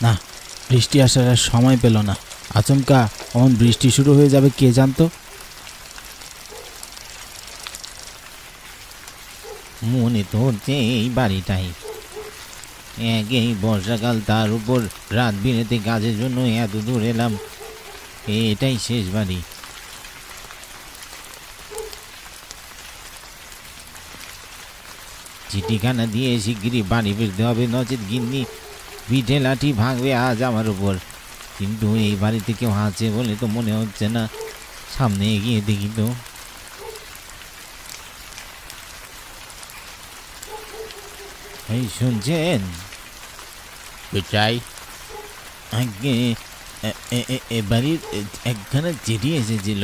না, বৃষ্টি আসার আর সময় পেল না। আচমকা কখন বৃষ্টি শুরু হয়ে যাবে কে জানতো। মনে তো হচ্ছে এই বাড়িটাই। এই বর্ষাকাল, তার উপর রাত বিরেতে কাজের জন্য এত দূর এলাম, এটাই শেষ বাড়ি। চিঠিখানা দিয়ে শিগগিরই বাড়ি ফিরতে হবে, নচেত গিন্নি পিঠে লাঠি ভাঙবে আজ আমার উপর। কিন্তু এই বাড়িতে কেউ আছে বলে তো মনে হচ্ছে না। সামনে এগিয়ে দেখি তো। এই শুনছেন? চাই আগে এ বাড়ির একখানা চিঠি এসেছিল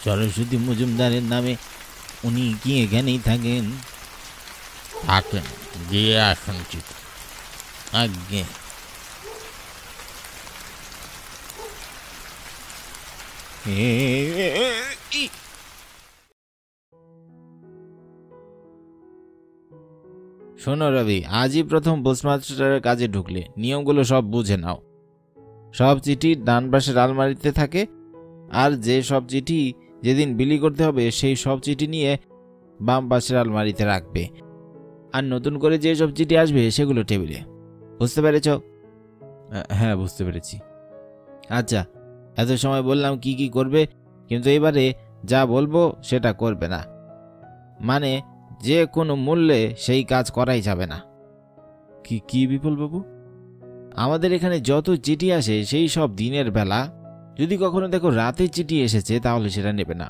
সরস্বতী মজুমদারের নামে। উনি কি এখানেই থাকেন? থাকেন, গিয়ে আসুন চিঠি। আগে শোনো রবি, আজই প্রথম পোস্টমাস্টারের কাজে ঢুকলে নিয়মগুলো সব বুঝে নাও। সব চিঠি ডান পাশের আলমারিতে থাকে, আর যে সব চিঠি যেদিন বিলি করতে হবে সেই সব চিঠি নিয়ে বাম পাশের আলমারিতে রাখবে। আর নতুন করে যে সব চিঠি আসবে সেগুলো টেবিলে। বুঝতে পেরেছ? হ্যাঁ, বুঝতে পেরেছি। আচ্ছা, এত সময় বললাম কি কি করবে, কিন্তু এবারে যা বলবো সেটা করবে না। মানে যে কোনো মূল্যে সেই কাজ করাই যাবে না। কি কি বিপুল বাবু? আমাদের এখানে যত চিঠি আসে সেই সব দিনের বেলা। যদি কখনো দেখো রাতে চিঠি এসেছে তাহলে সেটা নেবে না।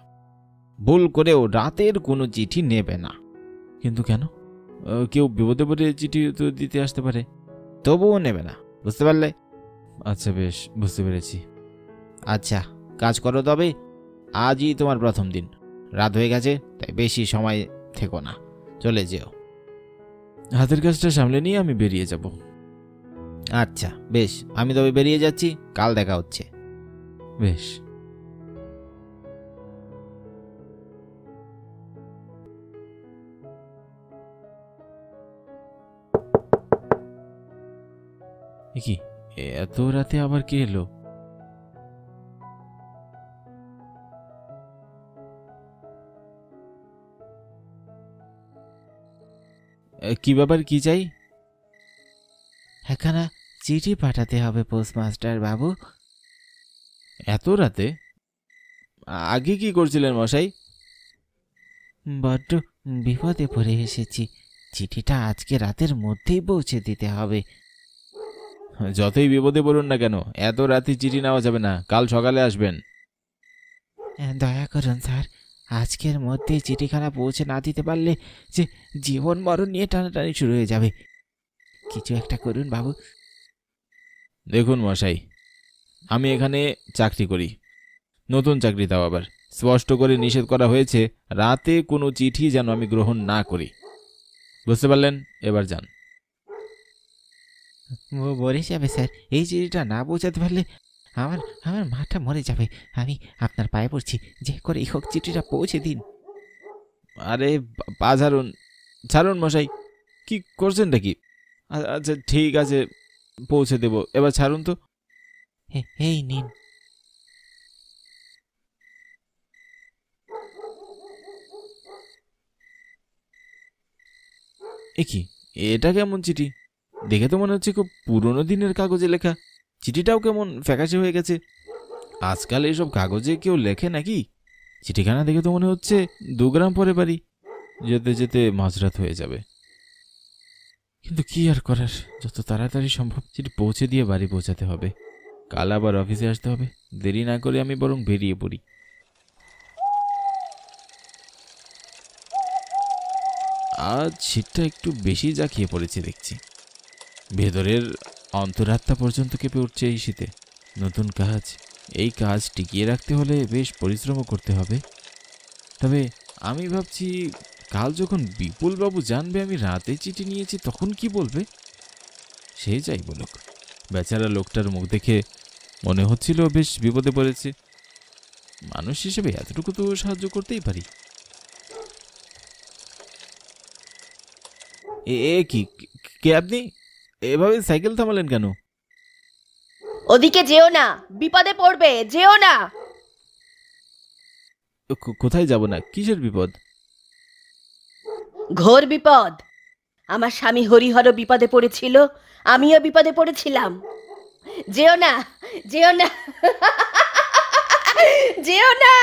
ভুল করেও রাতের কোনো চিঠি নেবে না। কিন্তু কেন? কেউ বিপদে পড়ে চিঠি তো দিতে আসতে পারে। তবুও নেবে না, বুঝতে পারলে? আচ্ছা, বেশ, বুঝতে পেরেছি। আচ্ছা, কাজ করো তবে। আজই তোমার প্রথম দিন। রাত হয়ে গেছে, তাই বেশি সময় থেকো না, চলে যেও। হাতের কাজটা সামলে নিয়ে আমি বেরিয়ে যাব। আচ্ছা বেশ, আমি তবে বেরিয়ে যাচ্ছি, কাল দেখা হচ্ছে। বেশ। কি এত রাতে আবার কে এলো? কি ব্যাপার, কি চাই? একখানা চিঠি পাঠাতে হবে পোস্টমাস্টার বাবু। এত রাতে? আগে কি করছিলেন মশাই? বড্ড বিপদে পড়ে এসেছি, চিঠিটা আজকে রাতের মধ্যেই পৌঁছে দিতে হবে। যতই বিপদে পড়ুন না কেন, এত রাতে চিঠি নেওয়া যাবে না, কাল সকালে আসবেন। দয়া করুন স্যার, আজকের মধ্যে চিঠিখানা পৌঁছে না দিতে পারলে যে জীবন মরণ নিয়ে টানাটানি শুরু হয়ে যাবে। কিছু একটা করুন বাবু। দেখুন মশাই, আমি এখানে চাকরি করি, নতুন চাকরি, তাও আবার স্পষ্ট করে নিষেধ করা হয়েছে রাতে কোনো চিঠি যেন আমি গ্রহণ না করি। বুঝতে পারলেন? এবার যান। মরে যাবে স্যার, এই চিঠিটা না পৌঁছাতে পারলে আমার আমার মাথা মরে যাবে। আমি আপনার পায়ে পড়ছি, যে করে হোক চিঠিটা পৌঁছে দিন। আরে পা ছাড়ুন, ছাড়ুন মশাই, কি করছেনটা কি? আচ্ছা ঠিক আছে, পৌঁছে দেব, এবার ছাড়ুন তো। এই নিন। এ কি, এটা কেমন চিঠি? দেখে তো মনে হচ্ছে খুব পুরনো দিনের কাগজে লেখা। চিঠিটাও কেমন ফ্যাকাশে হয়ে গেছে। আজকাল এইসব কাগজে কেউ লেখে নাকি? চিঠিখানা দেখে তো মনে হচ্ছে 2 গ্রাম পরে বাড়ি, যেতে যেতে মাঝরাত হয়ে যাবে। কিন্তু কি আর করার, যত তাড়াতাড়ি সম্ভব চিঠি পৌঁছে দিয়ে বাড়ি পৌঁছাতে হবে। কাল আবার অফিসে আসতে হবে, দেরি না করে আমি বরং বেরিয়ে পড়ি। আজ শীতটা একটু বেশি জাঁকিয়ে পড়েছে দেখছি। ভেতরের অন্তরাত্মা পর্যন্ত কেঁপে উঠছে এই শীতে। নতুন কাজ, এই কাজ টিকিয়ে রাখতে হলে বেশ পরিশ্রমও করতে হবে। তবে আমি ভাবছি, কাল যখন বিপুলবাবু জানবে আমি রাতে চিঠি নিয়েছি তখন কি বলবে? সে যাই বলুক, বেচারা লোকটার মুখ দেখে মনে হচ্ছিল বেশ বিপদে পড়েছে। মানুষ হিসেবে এতটুকু তো সাহায্য করতেই পারি। এ কি, কে আপনি? এভাবে সাইকেল থামালেন কেন? ওদিকে যেও না, বিপদে পড়বে, যেও না। কোথায় যাব না? কিসের বিপদ? ঘোর বিপদ। আমার স্বামী হরিহর বিপদে পড়েছিল, আমিও বিপদে পড়েছিলাম। যেও না, যেও না, যেও না।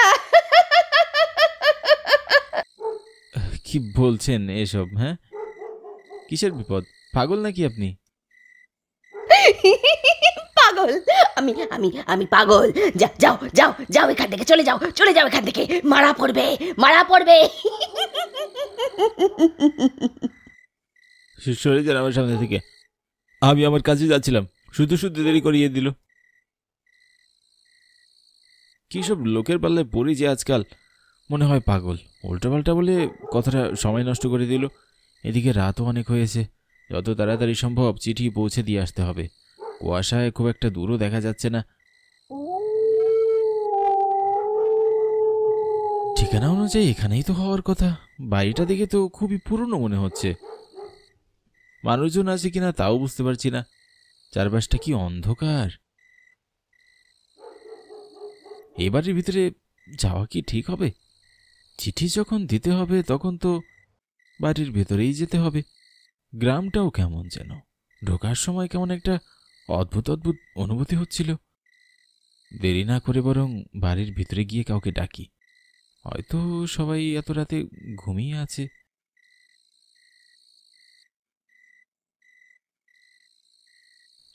কি বলছেন এসব? হ্যাঁ, কিসের বিপদ? পাগল নাকি আপনি? পাগল? আমি আমি আমি পাগল? যাও যাও যাও এখান থেকে, চলে যাও, চলে যাও এখান থেকে। মারা পড়বে, মারা পড়বে। সরে যান আমার সামনে থেকে। আমি আমার কাছে যাচ্ছিলাম, শুধু শুধু দেরি করিয়ে দিল। কি সব লোকের পাল্লায় পড়ি যে আজকাল, মনে হয় পাগল। উল্টোপাল্টা বলে কথাটা সময় নষ্ট করে দিল। এদিকে রাতও অনেক হয়েছে, যত তাড়াতাড়ি সম্ভব চিঠি পৌঁছে দিয়ে আসতে হবে। কুয়াশায় খুব একটা দূরও দেখা যাচ্ছে না। ঠিকানা অনুযায়ী এখানেই তো হওয়ার কথা। বাড়িটা দেখে তো খুবই পুরনো মনে হচ্ছে। মানুষজন আছে কিনা তাও বুঝতে পারছি না। চারপাশটা কি অন্ধকার। এই বাড়ির ভিতরে যাওয়া কি ঠিক হবে? চিঠি যখন দিতে হবে তখন তো বাড়ির ভেতরেই যেতে হবে। গ্রামটাও কেমন যেন, ঢোকার সময় কেমন একটা অদ্ভুত অদ্ভুত অনুভূতি হচ্ছিল। দেরি না করে বরং বাড়ির ভিতরে গিয়ে কাউকে ডাকি। হয়তো সবাই এত রাতে ঘুমিয়ে আছে।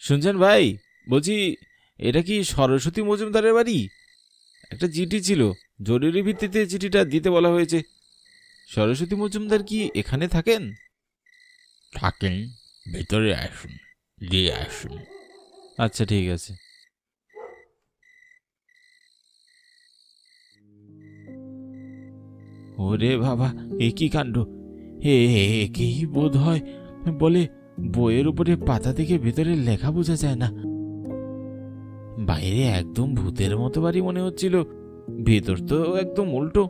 শুনছেন ভাই? বলছি, এটা কি সরস্বতী মজুমদারের বাড়ি? একটা চিঠি ছিল, জরুরি ভিত্তিতে চিঠিটা দিতে বলা হয়েছে। সরস্বতী মজুমদার কি এখানে থাকেন? থাকেন, ভেতরে আসুন, দিয়ে আসুন। আচ্ছা, ঠিক আছে। ওরে বাবা, এ কি কাণ্ড! একেই বোধ হয় বলে বইয়ের উপরে পাতা থেকে ভেতরে লেখা বোঝা যায় না। বাইরে একদম ভূতের মতো বাড়ি মনে হচ্ছিল, ভেতর তো একদম উল্টো।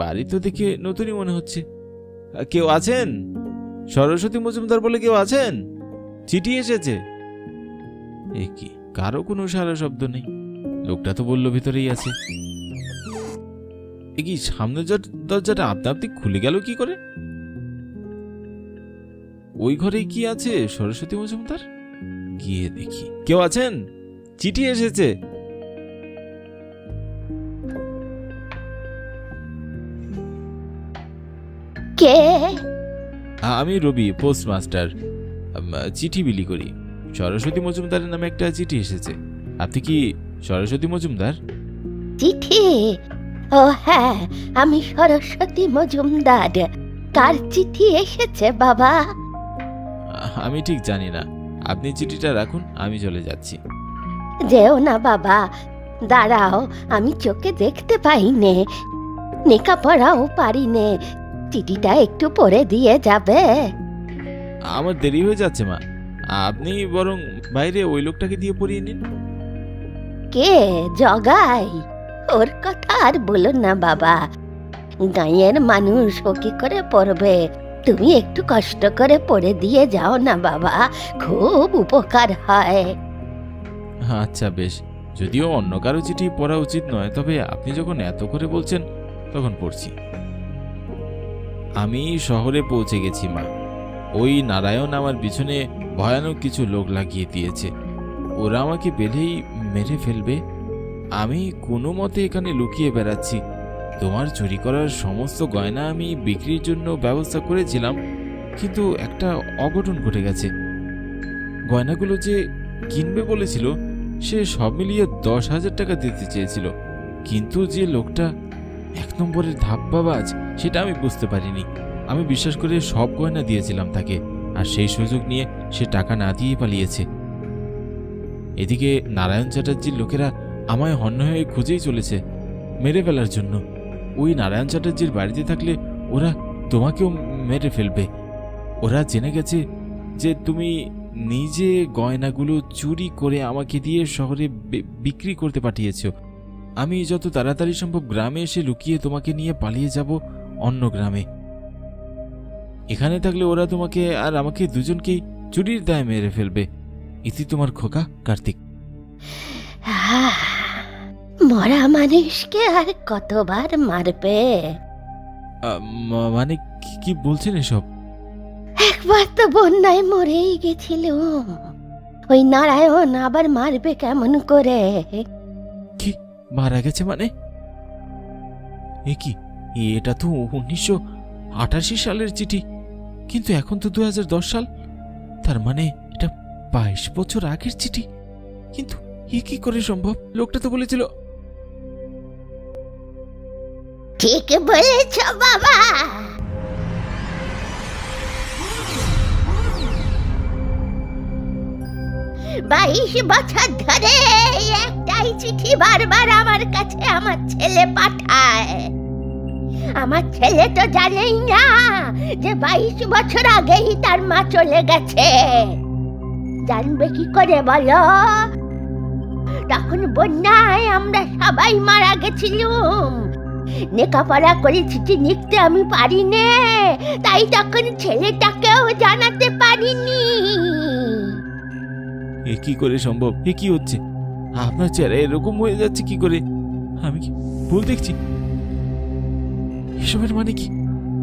বাড়ি তো দেখে নতুনই মনে হচ্ছে। কেউ আছেন? সরস্বতী মজুমদার বলে কেউ আছেন? চিঠি এসেছে। এ কি, কারো কোনো সারা শব্দ নেই। লোকটা তো বললো ভিতরেই আছে। এ কি, সামনের দরজাটা আপনা আপনি খুলে গেল কি করে? ওই ঘরে কি আছে সরস্বতী মজুমদার? গিয়ে দেখি। কেউ আছেন? চিঠি এসেছে। কে? আমি রবি, পোস্টমাস্টার। চিঠি বিলি করি। সরস্বতী মজুমদারের নামে একটা চিঠি এসেছে। আপনি কি সরস্বতী মজুমদার? চিঠি? ও হ্যাঁ, আমি সরস্বতী মজুমদার। কার চিঠি এসেছে বাবা? আমি ঠিক জানি না। আপনি চিঠিটা রাখুন, আমি চলে যাচ্ছি। যেও না বাবা, দাঁড়াও, আমি চোখে দেখতে পাইনে, লেখাপড়াও পারিনে। চিঠিটা একটু পড়ে দিয়ে যাবে? আমার দেরি হয়ে যাচ্ছে মা, আপনি বরং বাইরে ওই লোকটাকে দিয়ে পড়িয়ে নিন। কে? জগাই? ওর কথা আর বলো না বাবা, গাঁয়ের মানুষ ও কি করে পড়বে? তুমি একটু কষ্ট করে পড়ে দিয়ে যাও না বাবা, খুব উপকার হয়। আচ্ছা বেশ, যদিও অন্য কারো চিঠি পড়া উচিত নয়, তবে আপনি যখন এত করে বলছেন তখন পড়ছি। আমি শহরে পৌঁছে গেছি মা। ওই নারায়ণ আমার পিছনে ভয়ানক কিছু লোক লাগিয়ে দিয়েছে। ওরা আমাকে পেলেই মেরে ফেলবে। আমি কোনো মতে এখানে লুকিয়ে বেড়াচ্ছি। তোমার চুরি করার সমস্ত গয়না আমি বিক্রির জন্য ব্যবস্থা করেছিলাম, কিন্তু একটা অঘটন ঘটে গেছে। গয়নাগুলো যে কিনবে বলেছিল সে সব মিলিয়ে 10,000 টাকা দিতে চেয়েছিল, কিন্তু যে লোকটা 1 নম্বরের ধাপ্পাবাজ সেটা আমি বুঝতে পারিনি। আমি বিশ্বাস করে সব গয়না দিয়েছিলাম তাকে, আর সেই সুযোগ নিয়ে সে টাকা না দিয়ে পালিয়েছে। এদিকে নারায়ণ চ্যাটার্জির লোকেরা আমায় হন্য হয়ে খুঁজেই চলেছে মেরে ফেলার জন্য। ওই নারায়ণ চ্যাটার্জির বাড়িতে থাকলে ওরা তোমাকেও মেরে ফেলবে। ওরা জেনে গেছে যে তুমি নিজে গয়নাগুলো চুরি করে আমাকে দিয়ে শহরে বিক্রি করতে পাঠিয়েছ। আমি যত তাড়াতাড়ি সম্ভব গ্রামে এসে লুকিয়ে তোমাকে নিয়ে পালিয়ে যাব অন্য গ্রামে। এখানে থাকলে ওরা তোমাকে আর আমাকে দুজনকেই চুরির দায়ে মেরে ফেলবে। ইতি তোমার খোকা কার্তিক। মরা মানুষকে আর কতবার মারবে? মানে কি বলছেন এসব? একবার তো বন্যায় মরেই গেছিল, ওই নারায়ণ আবার মারবে কেমন করে? কি মারা গেছে মানে? এ কি, এটা তো 1988 সালের চিঠি, কিন্তু এখন তো 2010 সাল। তার মানে এটা 22 বছর আগের চিঠি। কিন্তু এ কি করে সম্ভব? লোকটা তো বলেছিল। ঠিক বলেছ বাবা। 22 বছর ধরে একটাই চিঠি বারবার আমার কাছে আমার ছেলে পাঠায়। আমার ছেলে তো জানেই না যে 22 বছর আগেই তার মা চলে গেছে। জানবে কি করে বলো? তখন বন্যায় আমরা সবাই মারা গেছিলাম। লেখাপড়া করে চিঠি লিখতে আমি পারি নে, তাই তখন ছেলেটাকেও জানাতে পারিনি। এ কি করে সম্ভব? এ কি হচ্ছে? আপনার চেহারা এরকম হয়ে যাচ্ছে কি করে? আমি কি ভুল দেখছি? এসবের মানে কি?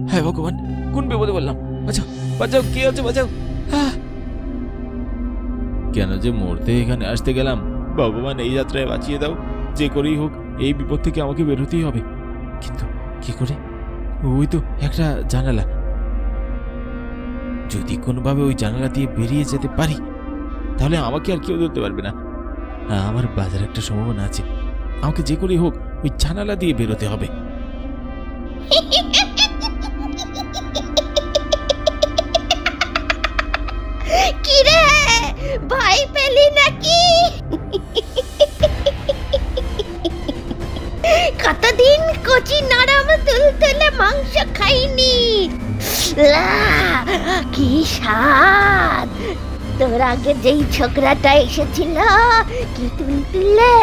হ্যাঁ ভগবান, কোন বিপদে বললাম? বাঁচাও বাঁচাও, কে আছে বাঁচাও! কেন যে মরতে এখানে আসতে গেলাম? ভগবান, এই যাত্রায় বাঁচিয়ে দাও। যে করেই হোক এই বিপদ থেকে আমাকে বেরোতেই হবে। কিন্তু কি করে? ওই তো একটা জানালা। যদি কোনোভাবে ওই জানালা দিয়ে বেরিয়ে যেতে পারি, তাহলে আমাকে আর কেউ ধরতে পারবে না। আমার বাজার একটা সম্ভাবনা আছে। আমাকে যে করেই হোক ওই জানালা দিয়ে বেরোতে হবে। কি রে, ভয় পেলি নাকি? কতদিন কচি নরম তুলতুলে মাংস খাইনি। কি স্বাদ! তোর আগে যেই ছোকরাটা এসেছিল, কি তুলতুলে,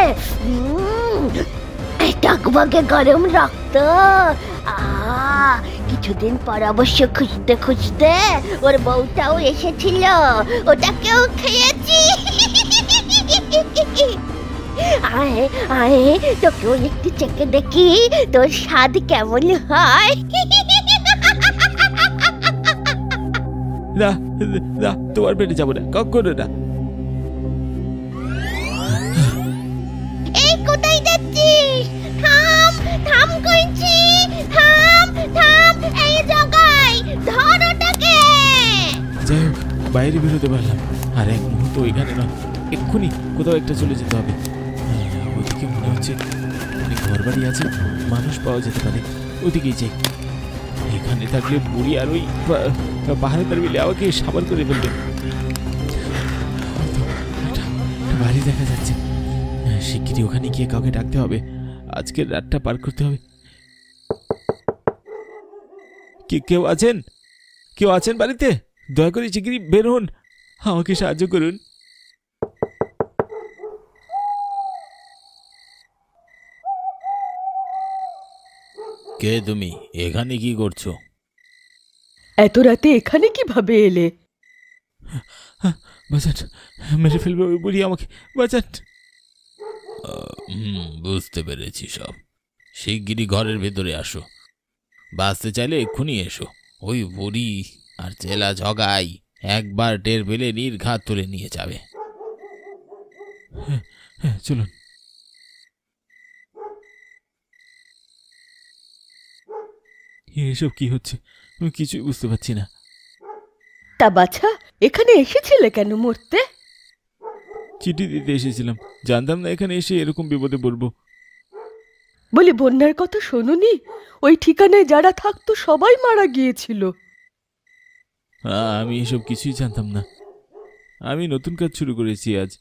টকবগে গরম রক্ত। কিছুদিন পর অবশ্য খুঁজতে খুঁজতে ওর বউটাও এসেছিল, ওটাকেও খেয়েছি। আয় আয়, তোকেও একটু চেখে দেখি তোর স্বাদ কেমন হয়। না না, তোমার পেটে যাবো না, কখনো না। এই কোথায় যাচ্ছিস? থাম থাম কইছি, থাম থাম, এই জায়গায় ধর ওটাকে। যাই হোক, বাইরে বেরোতে পারলাম। আর এক মুহূর্ত ওইখানে নয়, এক্ষুনি কোথাও একটা চলে যেতে হবে। ওদিকে মনে হচ্ছে অনেক ঘর বাড়ি আছে, মানুষ পাওয়া যেতে পারে। ওদিকেই যাই। এখানে থাকলে বুড়ি আর ওই পাহাড়ের মিলে আমাকে সাবার করে ফেলবে। একটা বাড়ি দেখা যাচ্ছে। শিগগিরই ওখানে গিয়ে কাউকে ডাকতে হবে। আজকের রাতটা পার করতে হবে। কেউ আছেন? কেউ আছেন বাড়িতে? দয়া করে শিগগিরই বের হন, আমাকে সাহায্য করুন। কে তুমি? এখানে কি করছো? এত রাতে এখানে কিভাবে এলে? বাঁচান, মেরে ফেলবে ওই বুড়ি আমাকে, বাঁচান। বুঝতে পেরেছি সব। শিগগিরই ঘরের ভেতরে আসো। বাঁচতে চাইলে এক্ষুনি এসো। ওই বুড়ি আর চেলা জগাই একবার টের পেলে নির্ঘাত তুলে নিয়ে যাবে। হ্যাঁ চলুন। এসব কি হচ্ছে? আমি কিছুই বুঝতে পারছি না। তা বাছা, এখানে এসেছিলে কেন মরতে? চিঠি দিতে এসেছিলাম, জানতাম না এখানে এসে এরকম বিপদে পড়বো। বলি, বন্যার কথা শোনোনি? ওই ঠিকানায় যারা থাকতো সবাই মারা গিয়েছিল। আমি এসব কিছুই জানতাম না। আমি নতুন কাজ শুরু করেছি আজ।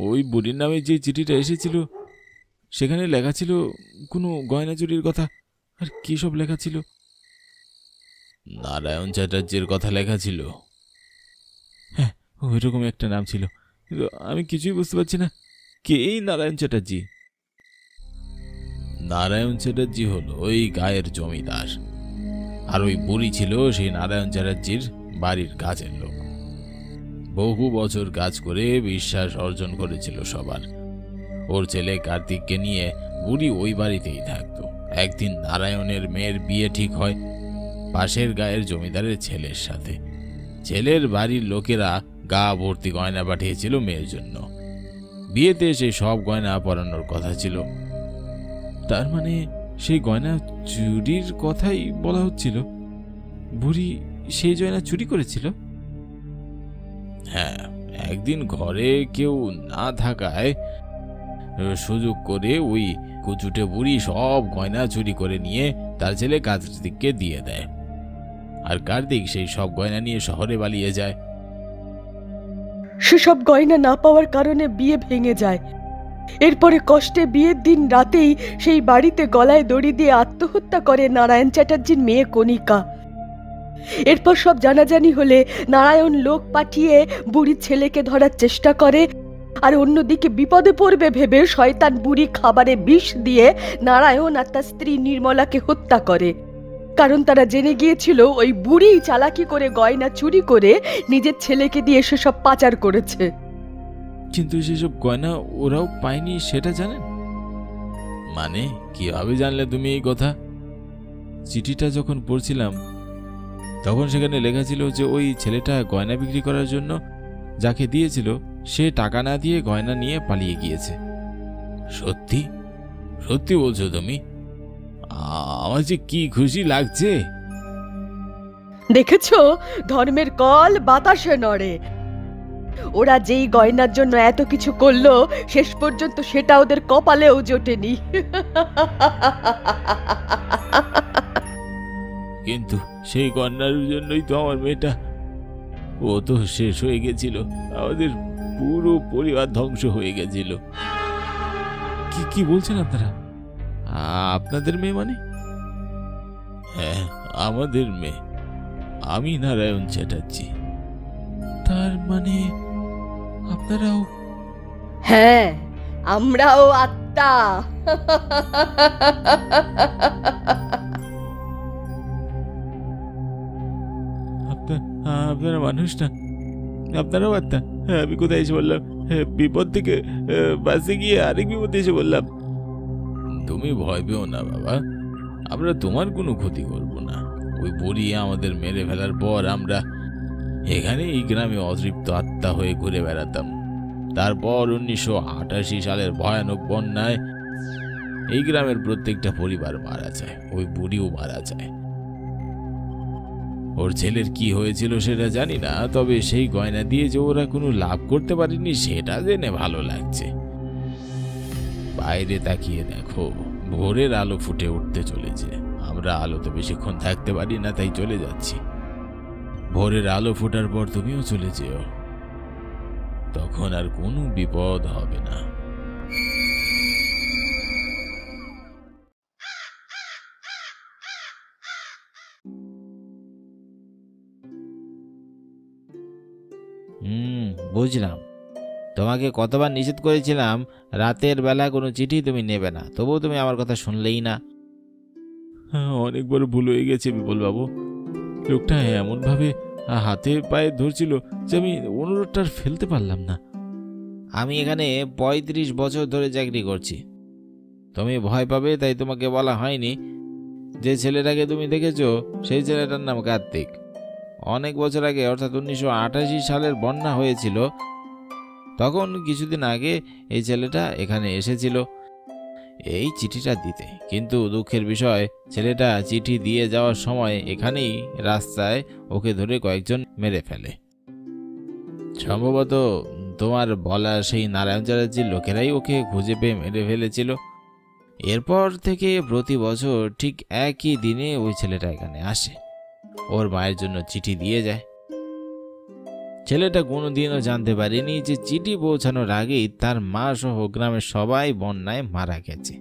ওই বুড়ির নামে যে চিঠিটা এসেছিল, সেখানে লেখা ছিল কোনো গয়না চুরির কথা। আর কি সব লেখা ছিল? নারায়ণ চ্যাটার্জির কথা লেখা ছিল। হ্যাঁ, ওইরকম একটা নাম ছিল, কিন্তু আমি কিছুই বুঝতে পারছি না কে এই নারায়ণ চ্যাটার্জি। নারায়ণ চ্যাটার্জি হলো ওই গায়ের জমিদার, আর ওই বুড়ি ছিল সেই নারায়ণ চ্যাটার্জির বাড়ির কাজের লোক। বহু বছর কাজ করে বিশ্বাস অর্জন করেছিল সবার। ওর ছেলে কার্তিককে নিয়ে বুড়ি ওই বাড়িতেই থাকতো। একদিন নারায়ণের মেয়ের বিয়ে ঠিক হয় পাশের গায়ের জমিদারের ছেলের সাথে। ছেলের বাড়ির লোকেরা গা ভর্তি গয়না পাঠিয়েছিল মেয়ের জন্য। বিয়েতে সেই সব গয়না পরানোর কথা ছিল। তার মানে সেই গয়না চুরির কথাই বলা হচ্ছিল? বুড়ি সেই গয়না চুরি করেছিল? হ্যাঁ, একদিন ঘরে কেউ না থাকায় সুযোগ করে ওই কুচুটে বুড়ি সব গয়না চুরি করে নিয়ে তার ছেলে কার্তিককে দিয়ে দেয়। আর কার্তিক সেই সব গয়না নিয়ে শহরে পালিয়ে যায়। সেসব গয়না না পাওয়ার কারণে বিয়ে ভেঙে যায়। এরপরে কষ্টে বিয়ের দিন রাতেই সেই বাড়িতে গলায় দড়ি দিয়ে আত্মহত্যা করে নারায়ণ চ্যাটার্জির মেয়ে কণিকা। এরপর সব জানাজানি হলে নারায়ণ লোক পাঠিয়ে বুড়ির ছেলেকে ধরার চেষ্টা করে, আর অন্যদিকে বিপদে পড়বে ভেবে শয়তান বুড়ি খাবারে বিষ দিয়ে নারায়ণ আর তার স্ত্রী নির্মলাকে হত্যা করে। কারণ তারা জেনে গিয়েছিল ওই বুড়ি চালাকি করে গয়না চুরি করে নিজের ছেলেকে দিয়ে সেসব পাচার করেছে। কিন্তু সেসব গয়না ওরাও পায়নি সেটা জানেন? মানে কিভাবে জানলে তুমি এই কথা? চিঠিটা যখন পড়ছিলাম তখন সেখানে লেখা ছিল যে ওই ছেলেটা গয়না বিক্রি করার জন্য যাকে দিয়েছিল সে টাকা না দিয়ে গয়না নিয়ে পালিয়ে গিয়েছে। সত্যি? সত্যি বলছো তুমি? আমার যে কি খুশি লাগছে। দেখেছো, ধর্মের কল বাতাসে নড়ে। ওরা যেই গয়নার জন্য এত কিছু করলো, শেষ পর্যন্ত সেটা ওদের কপালেও জোটেনি। কিন্তু সেই কন্যার জন্যই তো আমার মেয়েটা, ও তো শেষ হয়ে গেছিল। আমাদের পুরো পরিবার ধ্বংস হয়ে গেছিল। কি কি বলছেন আপনারা? আপনাদের মেয়ে মানে? হ্যাঁ, আমাদের মেয়ে। আমি নারায়ণ চ্যাটার্জি। তার মানে আপনারাও? হ্যাঁ, আমরাও আত্মা। আপনারা মানুষ না, আপনারাও আত্মা? আমি কোথায় এসে বললাম? বিপদ থেকে বাঁচতে গিয়ে আরেক বিপদে এসে বললাম। তুমি ভয় পেও না বাবা, আমরা তোমার কোনো ক্ষতি করব না। ওই বুড়ি আমাদের মেরে ফেলার পর আমরা এখানে এই গ্রামে অতৃপ্ত আত্মা হয়ে ঘুরে বেড়াতাম। তারপর 1988 সালের ভয়ানক বন্যায় এই গ্রামের প্রত্যেকটা পরিবার মারা যায়, ওই বুড়িও মারা যায়। ওর ছেলের কি হয়েছিল সেটা জানি না, তবে সেই গয়না দিয়ে যে ওরা কোনো লাভ করতে পারেনি সেটা জেনে ভালো লাগছে। বাইরে তাকিয়ে দেখো, ভোরের আলো ফুটে উঠতে চলেছে। আমরা আলোতে বেশিক্ষণ থাকতে পারি না, তাই চলে যাচ্ছি। ভোরের আলো ফোটার পর তুমিও চলে যেও, তখন আর কোনো বিপদ হবে না। বুঝলাম। তোমাকে কতবার নিষেধ করেছিলাম রাতের বেলা কোনো চিঠি তুমি নেবে না, তবুও তুমি আমার কথা শুনলেই না। অনেকবার ভুল হয়ে গেছে বিপুল বাবু। লোকটা এমনভাবে হাতে পায়ে ধরছিল যে আমি অনুরোধটা আর ফেলতে পারলাম না। আমি এখানে 35 বছর ধরে চাকরি করছি। তুমি ভয় পাবে তাই তোমাকে বলা হয়নি। যে ছেলেটাকে তুমি দেখেছো সেই ছেলেটার নাম কার্তিক। অনেক বছর আগে, অর্থাৎ 1988 সালের বন্যা হয়েছিল, তখন কিছুদিন আগে এই ছেলেটা এখানে এসেছিল এই চিঠিটা দিতে। কিন্তু দুঃখের বিষয়, ছেলেটা চিঠি দিয়ে যাওয়ার সময় এখানেই রাস্তায় ওকে ধরে কয়েকজন মেরে ফেলে। সম্ভবত তোমার বলা সেই নারায়ণ চ্যাটার্জির লোকেরাই ওকে খুঁজে পেয়ে মেরে ফেলেছিল। এরপর থেকে প্রতি বছর ঠিক একই দিনে ওই ছেলেটা এখানে আসে, ওর মায়ের জন্য চিঠি দিয়ে যায়। ছেলেটা কোনোদিনও জানতে পারেনি যে চিঠি পৌঁছানোর আগেই তার মা সহ গ্রামের সবাই বন্যায় মারা গেছে।